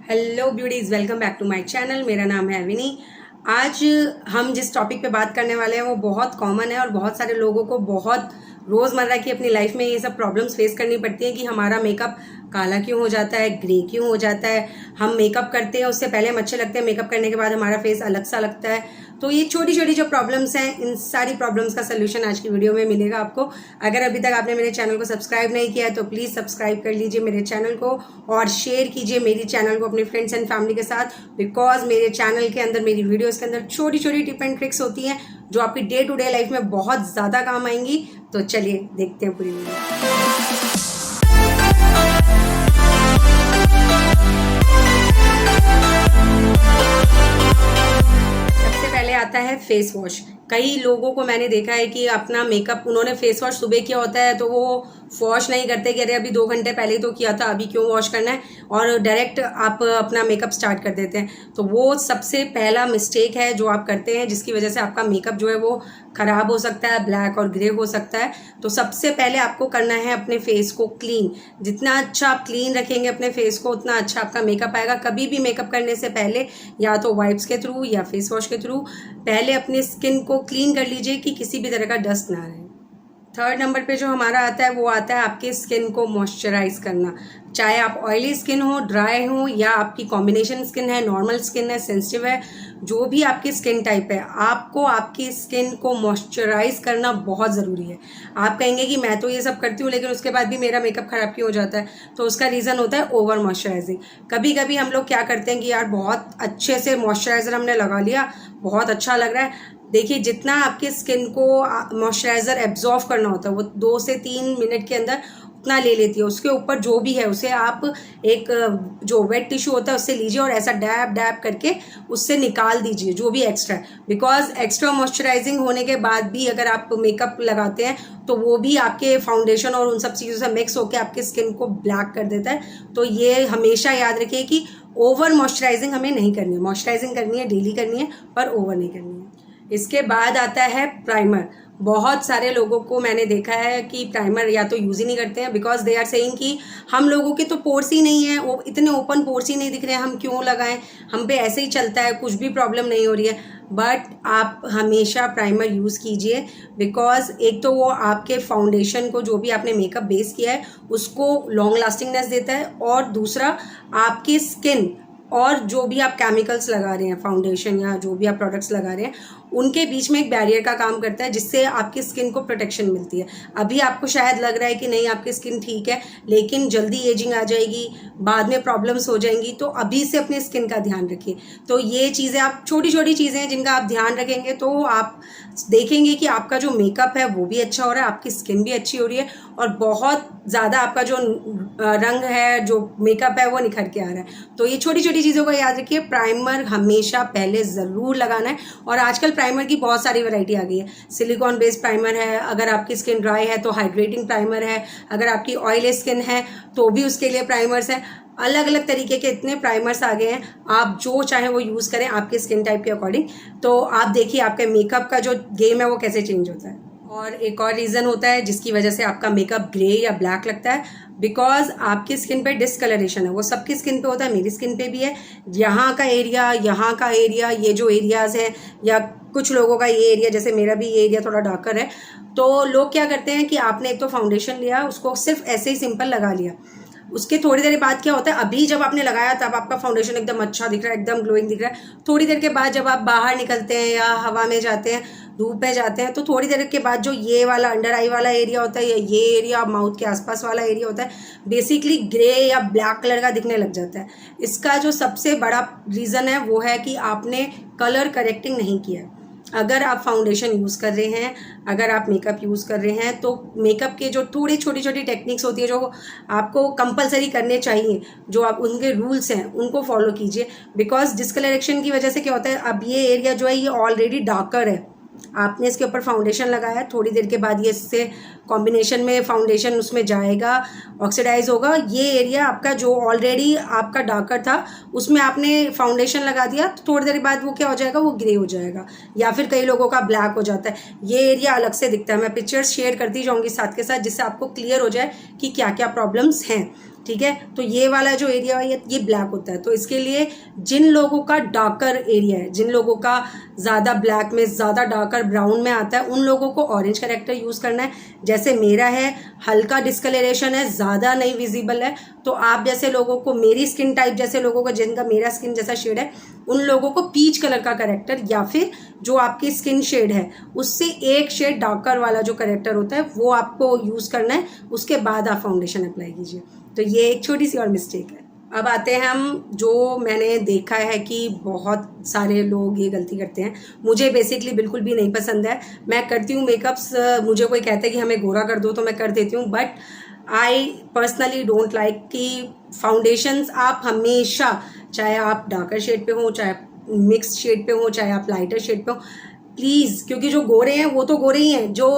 Hello beauties, welcome back to my channel. मेरा नाम है अविनी। आज हम जिस टॉपिक पे बात करने वाले हैं वो बहुत कॉमन है और बहुत सारे लोगों को बहुत रोज़मर्रा की अपनी लाइफ में ये सब प्रॉब्लम्स फेस करनी पड़ती हैं कि हमारा मेकअप काला क्यों हो जाता है, ग्रे क्यों हो जाता है। हम मेकअप करते हैं, उससे पहले हम अच्छे लगते हैं, मेकअप करने के बाद हमारा फेस अलग सा लगता है। तो ये छोटी छोटी जो प्रॉब्लम्स हैं, इन सारी प्रॉब्लम्स का सलूशन आज की वीडियो में मिलेगा आपको। अगर अभी तक आपने मेरे चैनल को सब्सक्राइब नहीं किया है तो प्लीज़ सब्सक्राइब कर लीजिए मेरे चैनल को और शेयर कीजिए मेरी चैनल को अपने फ्रेंड्स एंड फैमिली के साथ। बिकॉज मेरे चैनल के अंदर, मेरी वीडियोज़ के अंदर छोटी छोटी टिप एंड ट्रिक्स होती हैं जो आपकी डे टू डे लाइफ में बहुत ज़्यादा काम आएंगी। तो चलिए देखते हैं पूरी वीडियो। पहले आता है फेस वॉश। कई लोगों को मैंने देखा है कि अपना मेकअप उन्होंने फेस वॉश सुबह किया होता है तो वो वॉश नहीं करते कि अरे अभी 2 घंटे पहले तो किया था, अभी क्यों वॉश करना है, और डायरेक्ट आप अपना मेकअप स्टार्ट कर देते हैं। तो वो सबसे पहला मिस्टेक है जो आप करते हैं, जिसकी वजह से आपका मेकअप जो है वो ख़राब हो सकता है, ब्लैक और ग्रे हो सकता है। तो सबसे पहले आपको करना है अपने फेस को क्लीन। जितना अच्छा आप क्लीन रखेंगे अपने फेस को उतना अच्छा आपका मेकअप आएगा। कभी भी मेकअप करने से पहले या तो वाइप्स के थ्रू या फेस वॉश के थ्रू पहले अपनी स्किन को क्लीन कर लीजिए कि किसी भी तरह का डस्ट ना रहे। थर्ड नंबर पे जो हमारा आता है वो आता है आपकी स्किन को मॉइस्चराइज करना। चाहे आप ऑयली स्किन हो, ड्राई हो, या आपकी कॉम्बिनेशन स्किन है, नॉर्मल स्किन है, सेंसिटिव है, जो भी आपकी स्किन टाइप है, आपको आपकी स्किन को मॉइस्चराइज करना बहुत ज़रूरी है। आप कहेंगे कि मैं तो ये सब करती हूँ लेकिन उसके बाद भी मेरा मेकअप ख़राब क्यों हो जाता है, तो उसका रीज़न होता है ओवर मॉइस्चराइजिंग। कभी कभी हम लोग क्या करते हैं कि यार बहुत अच्छे से मॉइस्चराइज़र हमने लगा लिया, बहुत अच्छा लग रहा है। देखिए, जितना आपके स्किन को मॉइस्चराइज़र एब्जॉर्व करना होता है वो 2 से 3 मिनट के अंदर उतना ले लेती है। उसके ऊपर जो भी है उसे आप एक जो वेट टिश्यू होता है उससे लीजिए और ऐसा डैब डैब करके उससे निकाल दीजिए जो भी एक्स्ट्रा है। बिकॉज एक्स्ट्रा मॉइस्चराइजिंग होने के बाद भी अगर आप मेकअप लगाते हैं तो वो भी आपके फाउंडेशन और उन सब चीज़ों से मिक्स होकर आपकी स्किन को ब्लैक कर देता है। तो ये हमेशा याद रखिए कि ओवर मॉइस्चराइजिंग हमें नहीं करनी है। मॉइस्चराइजिंग करनी है, डेली करनी है, पर ओवर नहीं करनी है। इसके बाद आता है प्राइमर। बहुत सारे लोगों को मैंने देखा है कि प्राइमर या तो यूज़ ही नहीं करते हैं, बिकॉज दे आर सेइंग कि हम लोगों के तो पोर्स ही नहीं है, वो इतने ओपन पोर्स ही नहीं दिख रहे हैं, हम क्यों लगाएं, हम पे ऐसे ही चलता है, कुछ भी प्रॉब्लम नहीं हो रही है। बट आप हमेशा प्राइमर यूज़ कीजिए, बिकॉज एक तो वो आपके फाउंडेशन को, जो भी आपने मेकअप बेस किया है, उसको लॉन्ग लास्टिंगनेस देता है, और दूसरा आपकी स्किन और जो भी आप केमिकल्स लगा रहे हैं, फाउंडेशन या जो भी आप प्रोडक्ट्स लगा रहे हैं, उनके बीच में एक बैरियर का काम करता है जिससे आपकी स्किन को प्रोटेक्शन मिलती है। अभी आपको शायद लग रहा है कि नहीं आपकी स्किन ठीक है, लेकिन जल्दी एजिंग आ जाएगी, बाद में प्रॉब्लम्स हो जाएंगी, तो अभी से अपनी स्किन का ध्यान रखिए। तो ये चीज़ें, आप छोटी छोटी चीज़ें हैं जिनका आप ध्यान रखेंगे तो आप देखेंगे कि आपका जो मेकअप है वो भी अच्छा हो रहा है, आपकी स्किन भी अच्छी हो रही है, और बहुत ज़्यादा आपका जो रंग है, जो मेकअप है, वो निखर के आ रहा है। तो ये छोटी छोटी चीज़ों को याद रखिए। प्राइमर हमेशा पहले ज़रूर लगाना है, और आजकल प्राइमर की बहुत सारी वैरायटी आ गई है। सिलिकॉन बेस्ड प्राइमर है, अगर आपकी स्किन ड्राई है तो हाइड्रेटिंग प्राइमर है, अगर आपकी ऑयली स्किन है तो भी उसके लिए प्राइमर्स हैं। अलग अलग तरीके के इतने प्राइमर्स आ गए हैं, आप जो चाहें वो यूज़ करें आपके स्किन टाइप के अकॉर्डिंग। तो आप देखिए आपके मेकअप का जो गेम है वो कैसे चेंज होता है। और एक और रीज़न होता है जिसकी वजह से आपका मेकअप ग्रे या ब्लैक लगता है, बिकॉज आपकी स्किन पे डिस्कलरेशन है। वो सबकी स्किन पे होता है, मेरी स्किन पे भी है। यहाँ का एरिया, यहाँ का एरिया, ये जो एरियाज़ हैं, या कुछ लोगों का ये एरिया, जैसे मेरा भी ये एरिया थोड़ा डार्कर है, तो लोग क्या करते हैं कि आपने एक तो फाउंडेशन लिया, उसको सिर्फ ऐसे ही सिंपल लगा लिया, उसके थोड़ी देर बाद क्या होता है, अभी जब आपने लगाया तब आपका फाउंडेशन एकदम अच्छा दिख रहा है, एकदम ग्लोइंग दिख रहा है। थोड़ी देर के बाद जब आप बाहर निकलते हैं या हवा में जाते हैं, धूप में जाते हैं, तो थोड़ी देर के बाद जो ये वाला अंडर आई वाला एरिया होता है, या ये एरिया माउथ के आसपास वाला एरिया होता है, बेसिकली ग्रे या ब्लैक कलर का दिखने लग जाता है। इसका जो सबसे बड़ा रीज़न है वो है कि आपने कलर करेक्टिंग नहीं किया है। अगर आप फाउंडेशन यूज़ कर रहे हैं, अगर आप मेकअप यूज़ कर रहे हैं, तो मेकअप के जो थोड़ी छोटी छोटी टेक्निक्स होती है जो आपको कंपलसरी करने चाहिए, जो आप उनके रूल्स हैं उनको फॉलो कीजिए। बिकॉज डिस्कलरेशन की वजह से क्या होता है, अब ये एरिया जो है ये ऑलरेडी डार्कर है, आपने इसके ऊपर फाउंडेशन लगाया, थोड़ी देर के बाद ये इससे कॉम्बिनेशन में फाउंडेशन उसमें जाएगा, ऑक्सीडाइज होगा, ये एरिया आपका जो ऑलरेडी आपका डार्कर था उसमें आपने फाउंडेशन लगा दिया, तो थोड़ी देर बाद वो क्या हो जाएगा, वो ग्रे हो जाएगा, या फिर कई लोगों का ब्लैक हो जाता है। ये एरिया अलग से दिखता है। मैं पिक्चर्स शेयर करती जाऊँगी साथ के साथ, जिससे आपको क्लियर हो जाए कि क्या क्या प्रॉब्लम्स हैं। ठीक है। तो ये वाला जो एरिया है ये ब्लैक होता है। तो इसके लिए जिन लोगों का डार्कर एरिया है, जिन लोगों का ज़्यादा ब्लैक में, ज़्यादा डार्कर ब्राउन में आता है, उन लोगों को ऑरेंज करेक्टर यूज़ करना है। जैसे मेरा है, हल्का डिस्कलरेशन है, ज़्यादा नहीं विजिबल है, तो आप जैसे लोगों को, मेरी स्किन टाइप जैसे लोगों को, जिनका मेरा स्किन जैसा शेड है, उन लोगों को पीच कलर का करेक्टर या फिर जो आपकी स्किन शेड है उससे एक शेड डार्कर वाला जो करेक्टर होता है वो आपको यूज़ करना है। उसके बाद आप फाउंडेशन अप्लाई कीजिए। तो ये एक छोटी सी और मिस्टेक है। अब आते हैं हम, जो मैंने देखा है कि बहुत सारे लोग ये गलती करते हैं, मुझे बेसिकली बिल्कुल भी नहीं पसंद है। मैं करती हूँ मेकअप्स, मुझे कोई कहता है कि हमें गोरा कर दो तो मैं कर देती हूँ, but I personally don't like कि फाउंडेशंस आप हमेशा, चाहे आप डार्कर शेड पे हो, चाहे मिक्स शेड पे हो, चाहे आप लाइटर शेड पे हो, प्लीज़, क्योंकि जो गोरे हैं वो तो गोरे ही हैं, जो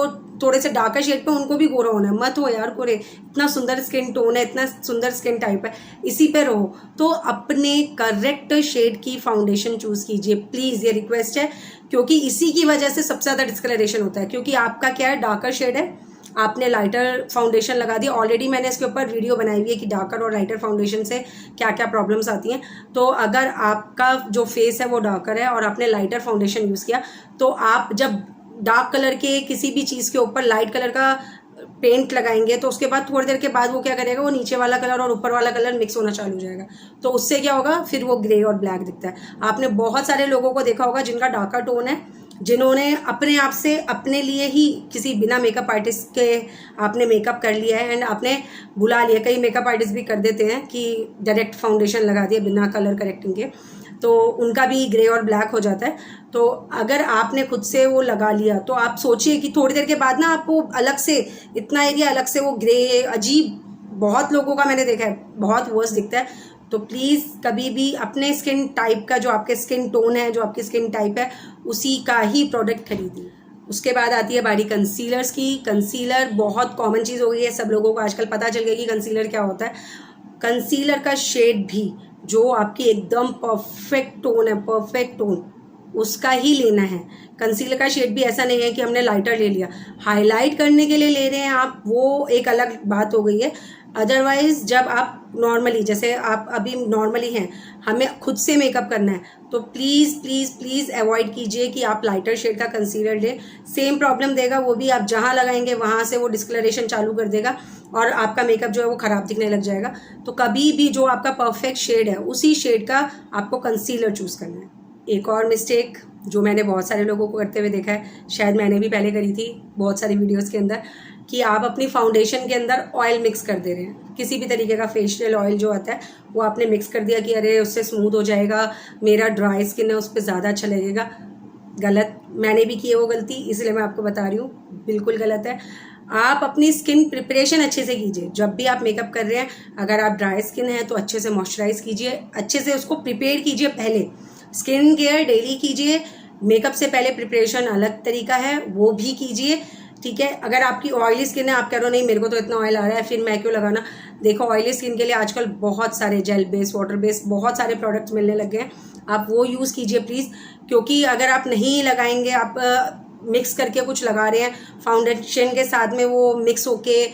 थोड़े से डार्कर शेड पे उनको भी गोरा होना है। मत हो यार गोरे, इतना सुंदर स्किन टोन है, इतना सुंदर स्किन टाइप है, इसी पे रहो। तो अपने करेक्ट शेड की फाउंडेशन चूज़ कीजिए प्लीज़, ये रिक्वेस्ट है, क्योंकि इसी की वजह से सबसे ज़्यादा डिस्कलरेशन होता है। क्योंकि आपका क्या है, डार्कर शेड है, आपने लाइटर फाउंडेशन लगा दी। ऑलरेडी मैंने इसके ऊपर वीडियो बनाई हुई है कि डार्कर और लाइटर फाउंडेशन से क्या क्या प्रॉब्लम्स आती हैं। तो अगर आपका जो फेस है वो डार्कर है और आपने लाइटर फाउंडेशन यूज़ किया, तो आप जब डार्क कलर के किसी भी चीज़ के ऊपर लाइट कलर का पेंट लगाएंगे तो उसके बाद थोड़ी देर के बाद वो क्या करेगा, वो नीचे वाला कलर और ऊपर वाला कलर मिक्स होना चालू हो जाएगा। तो उससे क्या होगा, फिर वो ग्रे और ब्लैक दिखता है। आपने बहुत सारे लोगों को देखा होगा जिनका डार्कर टोन है, जिन्होंने अपने आप से, अपने लिए ही, किसी बिना मेकअप आर्टिस्ट के आपने मेकअप कर लिया है एंड आपने बुला लिया। कई मेकअप आर्टिस्ट भी कर देते हैं कि डायरेक्ट फाउंडेशन लगा दिया बिना कलर करेक्टिंग के, तो उनका भी ग्रे और ब्लैक हो जाता है। तो अगर आपने खुद से वो लगा लिया तो आप सोचिए कि थोड़ी देर के बाद ना आपको अलग से, इतना एरिया अलग से वो ग्रे, अजीब, बहुत लोगों का मैंने देखा है, बहुत वर्स दिखता है। तो प्लीज़ कभी भी अपने स्किन टाइप का, जो आपके स्किन टोन है, जो आपकी स्किन टाइप है, उसी का ही प्रोडक्ट खरीदिए। उसके बाद आती है बारी कंसीलर्स की। कंसीलर बहुत कॉमन चीज़ हो गई है, सब लोगों को आजकल पता चल गया कि कंसीलर क्या होता है। कंसीलर का शेड भी जो आपकी एकदम परफेक्ट टोन है, परफेक्ट टोन, उसका ही लेना है। कंसीलर का शेड भी ऐसा नहीं है कि हमने लाइटर ले लिया, हाईलाइट करने के लिए ले रहे हैं आप, वो एक अलग बात हो गई है। अदरवाइज जब आप नॉर्मली, जैसे आप अभी नॉर्मली हैं, हमें खुद से मेकअप करना है, तो प्लीज़ प्लीज़ प्लीज़ अवॉइड कीजिए कि आप लाइटर शेड का कंसीलर लें। सेम प्रॉब्लम देगा वो भी, आप जहाँ लगाएंगे वहाँ से वो डिस्कलरेशन चालू कर देगा और आपका मेकअप जो है वो ख़राब दिखने लग जाएगा। तो कभी भी जो आपका परफेक्ट शेड है उसी शेड का आपको कंसीलर चूज़ करना है। एक और मिस्टेक जो मैंने बहुत सारे लोगों को करते हुए देखा है, शायद मैंने भी पहले करी थी बहुत सारी वीडियोस के अंदर, कि आप अपनी फाउंडेशन के अंदर ऑयल मिक्स कर दे रहे हैं। किसी भी तरीके का फेशियल ऑयल जो आता है वो आपने मिक्स कर दिया कि अरे उससे स्मूथ हो जाएगा, मेरा ड्राई स्किन है उस पर ज़्यादा अच्छा लगेगा। गलत, मैंने भी की है वो गलती, इसलिए मैं आपको बता रही हूँ, बिल्कुल गलत है। आप अपनी स्किन प्रिपरेशन अच्छे से कीजिए। जब भी आप मेकअप कर रहे हैं, अगर आप ड्राई स्किन है तो अच्छे से मॉइस्चराइज कीजिए, अच्छे से उसको प्रिपेयर कीजिए। पहले स्किन केयर डेली कीजिए, मेकअप से पहले प्रिपरेशन अलग तरीका है, वो भी कीजिए, ठीक है। अगर आपकी ऑयली स्किन है, आप कह रहे हो नहीं मेरे को तो इतना ऑयल आ रहा है, फिर मैं क्यों लगाना। देखो, ऑयली स्किन के लिए आजकल बहुत सारे जेल बेस, वाटर बेस, बहुत सारे प्रोडक्ट्स मिलने लग गए हैं, आप वो यूज़ कीजिए प्लीज़। क्योंकि अगर आप नहीं लगाएंगे, आप मिक्स करके कुछ लगा रहे हैं फाउंडेशन के साथ में, वो मिक्स होके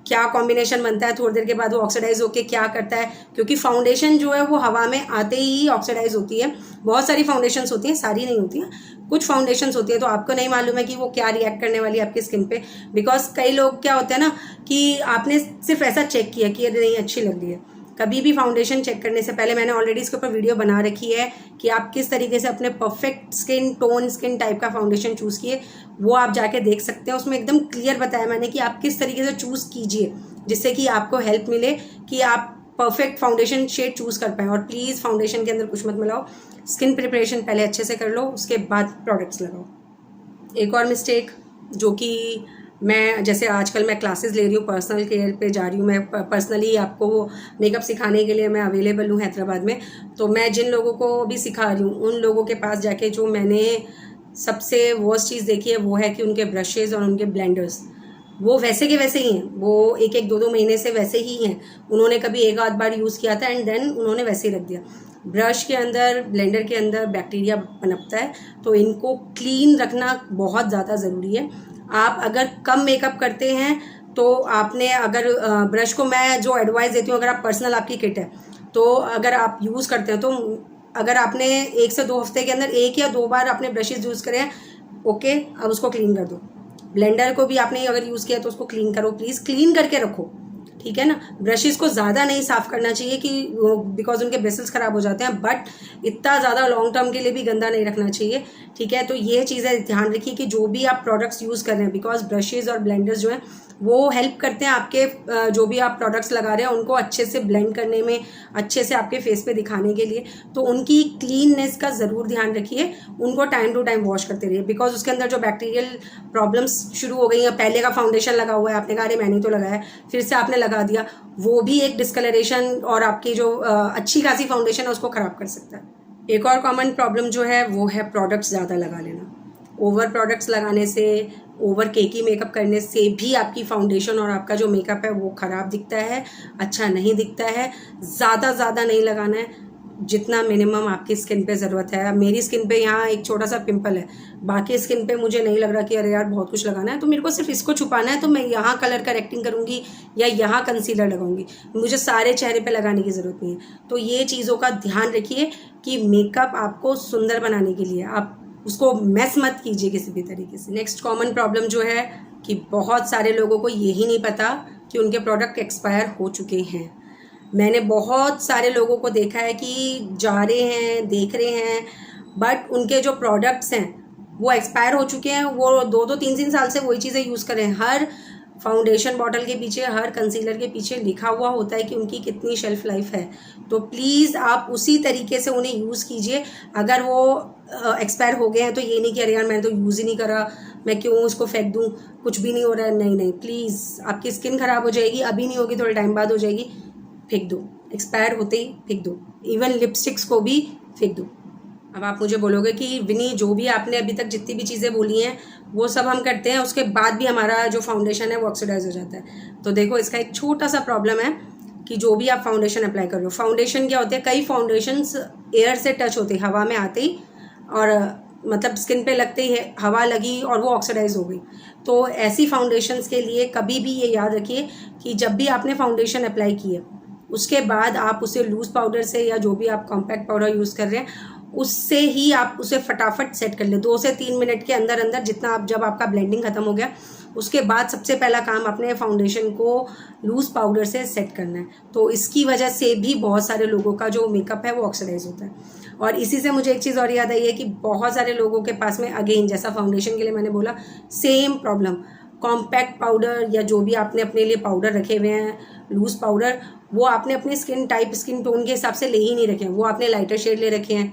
क्या कॉम्बिनेशन बनता है, थोड़ी देर के बाद वो ऑक्सीडाइज होके क्या करता है, क्योंकि फाउंडेशन जो है वो हवा में आते ही ऑक्सीडाइज होती है। बहुत सारी फाउंडेशंस होती हैं, सारी नहीं होती हैं, कुछ फाउंडेशंस होती है, तो आपको नहीं मालूम है कि वो क्या रिएक्ट करने वाली है आपकी स्किन पे। बिकॉज कई लोग क्या होते हैं ना कि आपने सिर्फ ऐसा चेक किया कि अरे नहीं अच्छी लग रही है। कभी भी फाउंडेशन चेक करने से पहले, मैंने ऑलरेडी इसके ऊपर वीडियो बना रखी है कि आप किस तरीके से अपने perfect skin tone, skin type का फाउंडेशन चूज़ किए, वो आप जाके देख सकते हैं। उसमें एकदम क्लियर बताया मैंने कि आप किस तरीके से चूज़ कीजिए, जिससे कि आपको हेल्प मिले कि आप परफेक्ट फाउंडेशन शेड चूज़ कर पाएँ। और प्लीज़ फाउंडेशन के अंदर कुछ मत मिलाओ, स्किन प्रिपरेशन पहले अच्छे से कर लो, उसके बाद प्रोडक्ट्स लगाओ। एक और मिस्टेक जो कि मैं, जैसे आजकल मैं क्लासेस ले रही हूँ, पर्सनल केयर पे जा रही हूँ, मैं पर्सनली आपको मेकअप सिखाने के लिए मैं अवेलेबल हूँ हैदराबाद में। तो मैं जिन लोगों को भी सिखा रही हूँ उन लोगों के पास जाके जो मैंने सबसे वर्स्ट चीज़ देखी है वो है कि उनके ब्रशेज़ और उनके ब्लेंडर्स वो वैसे के वैसे ही हैं, वो एक एक दो दो महीने से वैसे ही हैं। उन्होंने कभी एक आध बार यूज़ किया था एंड देन उन्होंने वैसे ही रख दिया। ब्रश के अंदर, ब्लेंडर के अंदर बैक्टीरिया पनपता है, तो इनको क्लीन रखना बहुत ज़्यादा ज़रूरी है। आप अगर कम मेकअप करते हैं तो आपने अगर ब्रश को मैं जो एडवाइस देती हूँ, अगर आप पर्सनल आपकी किट है तो अगर आप यूज़ करते हैं तो अगर आपने 1 से 2 हफ्ते के अंदर 1 या 2 बार आपने ब्रशेज़ यूज़ करे हैं, ओके, अब उसको क्लीन कर दो। ब्लेंडर को भी आपने अगर यूज़ किया तो उसको क्लीन करो, प्लीज़ क्लीन करके रखो, ठीक है ना। ब्रशेज़ को ज़्यादा नहीं साफ़ करना चाहिए कि बिकॉज उनके ब्रिसल्स ख़राब हो जाते हैं, बट इतना ज़्यादा लॉन्ग टर्म के लिए भी गंदा नहीं रखना चाहिए, ठीक है। तो ये चीज़ें ध्यान रखिए कि जो भी आप प्रोडक्ट्स यूज़ कर रहे हैं, बिकॉज ब्रशेज़ और ब्लेंडर्स जो हैं वो हेल्प करते हैं आपके जो भी आप प्रोडक्ट्स लगा रहे हैं उनको अच्छे से ब्लेंड करने में, अच्छे से आपके फेस पे दिखाने के लिए। तो उनकी क्लीननेस का ज़रूर ध्यान रखिए, उनको टाइम टू टाइम वॉश करते रहिए, बिकॉज उसके अंदर जो बैक्टीरियल प्रॉब्लम्स शुरू हो गई हैं, पहले का फाउंडेशन लगा हुआ है, आपने कहा अरे मैंने तो लगाया है, फिर से आपने लगा दिया, वो भी एक डिस्कलरेशन और आपकी जो अच्छी खासी फाउंडेशन है उसको ख़राब कर सकता है। एक और कॉमन प्रॉब्लम जो है वो है प्रोडक्ट्स ज़्यादा लगा लेना। ओवर प्रोडक्ट्स लगाने से, ओवर केकी मेकअप करने से भी आपकी फाउंडेशन और आपका जो मेकअप है वो ख़राब दिखता है, अच्छा नहीं दिखता है। ज़्यादा नहीं लगाना है, जितना मिनिमम आपकी स्किन पे ज़रूरत है। मेरी स्किन पे यहाँ एक छोटा सा पिंपल है, बाकी स्किन पे मुझे नहीं लग रहा कि अरे यार बहुत कुछ लगाना है, तो मेरे को सिर्फ इसको छुपाना है, तो मैं यहाँ कलर करेक्टिंग करूँगी या यहाँ कंसीलर लगाऊंगी, मुझे सारे चेहरे पे लगाने की ज़रूरत नहीं है। तो ये चीज़ों का ध्यान रखिए कि मेकअप आपको सुंदर बनाने के लिए, आप उसको मैस मत कीजिए किसी भी तरीके से। नेक्स्ट कॉमन प्रॉब्लम जो है कि बहुत सारे लोगों को यही नहीं पता कि उनके प्रोडक्ट एक्सपायर हो चुके हैं। मैंने बहुत सारे लोगों को देखा है कि जा रहे हैं, देख रहे हैं, बट उनके जो प्रोडक्ट्स हैं वो एक्सपायर हो चुके हैं, वो 2-2, 3-3 साल से वही चीज़ें यूज़ कर रहे हैं। हर फाउंडेशन बॉटल के पीछे, हर कंसीलर के पीछे लिखा हुआ होता है कि उनकी कितनी शेल्फ लाइफ है, तो प्लीज़ आप उसी तरीके से उन्हें यूज़ कीजिए। अगर वो एक्सपायर हो गए हैं तो ये नहीं कि अरे यार मैंने तो यूज़ ही नहीं करा, मैं क्यों उसको फेंक दूँ, कुछ भी नहीं हो रहा है। नहीं, प्लीज़, आपकी स्किन ख़राब हो जाएगी, अभी नहीं होगी, थोड़े टाइम बाद हो जाएगी, फेंक दो, एक्सपायर होते ही फेंक दो। इवन लिपस्टिक्स को भी फेंक दो। अब आप मुझे बोलोगे कि विनी जो भी आपने अभी तक जितनी भी चीज़ें बोली हैं वो सब हम करते हैं, उसके बाद भी हमारा जो फाउंडेशन है वो ऑक्सीडाइज हो जाता है। तो देखो, इसका एक छोटा सा प्रॉब्लम है कि जो भी आप फाउंडेशन अप्लाई कर रहे हो, फाउंडेशन क्या होते हैं, कई फाउंडेशंस एयर से टच होते हैं, हवा में आते ही, और मतलब स्किन पे लगते ही हवा लगी और वो ऑक्सीडाइज हो गई। तो ऐसी फाउंडेशंस के लिए कभी भी ये याद रखिए कि जब भी आपने फाउंडेशन अप्लाई की है उसके बाद आप उसे लूज़ पाउडर से या जो भी आप कॉम्पैक्ट पाउडर यूज़ कर रहे हैं उससे ही आप उसे फटाफट सेट कर ले, 2 से 3 मिनट के अंदर अंदर, जितना आप, जब आपका ब्लेंडिंग ख़त्म हो गया उसके बाद सबसे पहला काम अपने फाउंडेशन को लूज़ पाउडर से सेट करना है। तो इसकी वजह से भी बहुत सारे लोगों का जो मेकअप है वो ऑक्सीडाइज होता है। और इसी से मुझे एक चीज़ और याद आई है कि बहुत सारे लोगों के पास में, अगेन जैसा फाउंडेशन के लिए मैंने बोला, सेम प्रॉब्लम, कॉम्पैक्ट पाउडर या जो भी आपने अपने लिए पाउडर रखे हुए हैं, लूज़ पाउडर, वो आपने अपने स्किन टाइप, स्किन टोन के हिसाब से ले ही नहीं रखे हैं, वो आपने लाइटर शेड ले रखे हैं,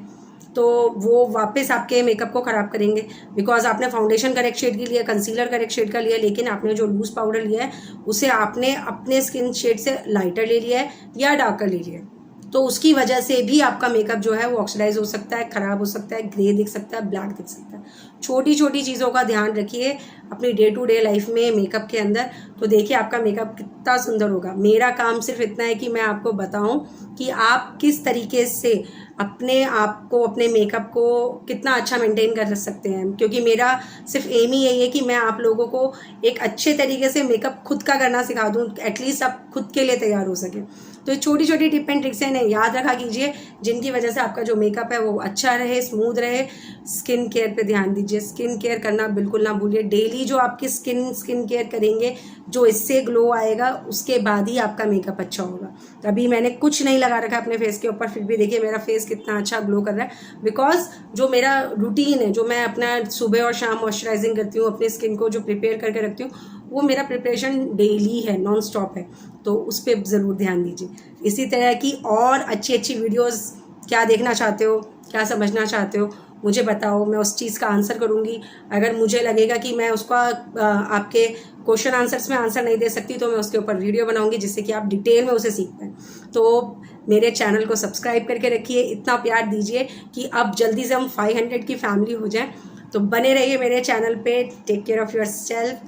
तो वो वापस आपके मेकअप को ख़राब करेंगे। बिकॉज आपने फाउंडेशन करेक्ट शेड की लिया, कंसीलर करेक्ट शेड का लिया, लेकिन आपने जो लूज़ पाउडर लिया है उसे आपने अपने स्किन शेड से लाइटर ले लिया है या डार्कर ले लिया है, तो उसकी वजह से भी आपका मेकअप जो है वो ऑक्सीडाइज हो सकता है, ख़राब हो सकता है, ग्रे दिख सकता है, ब्लैक दिख सकता है। छोटी छोटी चीज़ों का ध्यान रखिए अपनी डे टू डे लाइफ में मेकअप के अंदर, तो देखिए आपका मेकअप कितना सुंदर होगा। मेरा काम सिर्फ इतना है कि मैं आपको बताऊं कि आप किस तरीके से अपने आप को, अपने मेकअप को कितना अच्छा मेंटेन कर सकते हैं, क्योंकि मेरा सिर्फ एम ही यही है कि मैं आप लोगों को एक अच्छे तरीके से मेकअप खुद का करना सिखा दूं, एटलीस्ट आप खुद के लिए तैयार हो सके। तो ये छोटी छोटी टिप एंड ट्रिक्स हैं, याद रखा कीजिए, जिनकी वजह से आपका जो मेकअप है वो अच्छा रहे, स्मूथ रहे। स्किन केयर पे ध्यान दीजिए, स्किन केयर करना बिल्कुल ना भूलिए। डेली जो आपकी स्किन केयर करेंगे, जो इससे ग्लो आएगा, उसके बाद ही आपका मेकअप अच्छा होगा। अभी मैंने कुछ नहीं लगा रखा अपने फेस के ऊपर, फिर भी देखिए मेरा फेस कितना अच्छा ग्लो कर रहा है, बिकॉज जो मेरा रूटीन है, जो मैं अपना सुबह और शाम मॉइस्चराइजिंग करती हूँ, अपनी स्किन को जो प्रिपेयर करके रखती हूँ, वो मेरा प्रिपरेशन डेली है, नॉन स्टॉप है, तो उस पर ज़रूर ध्यान दीजिए। इसी तरह की और अच्छी अच्छी वीडियोस क्या देखना चाहते हो, क्या समझना चाहते हो, मुझे बताओ, मैं उस चीज़ का आंसर करूँगी। अगर मुझे लगेगा कि मैं उसका आपके क्वेश्चन आंसर्स में आंसर नहीं दे सकती, तो मैं उसके ऊपर वीडियो बनाऊँगी जिससे कि आप डिटेल में उसे सीख पाएँ। तो मेरे चैनल को सब्सक्राइब करके रखिए, इतना प्यार दीजिए कि अब जल्दी से हम 500 की फैमिली हो जाएं। तो बने रहिए मेरे चैनल पे। Take care of your self,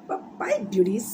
bye beauties.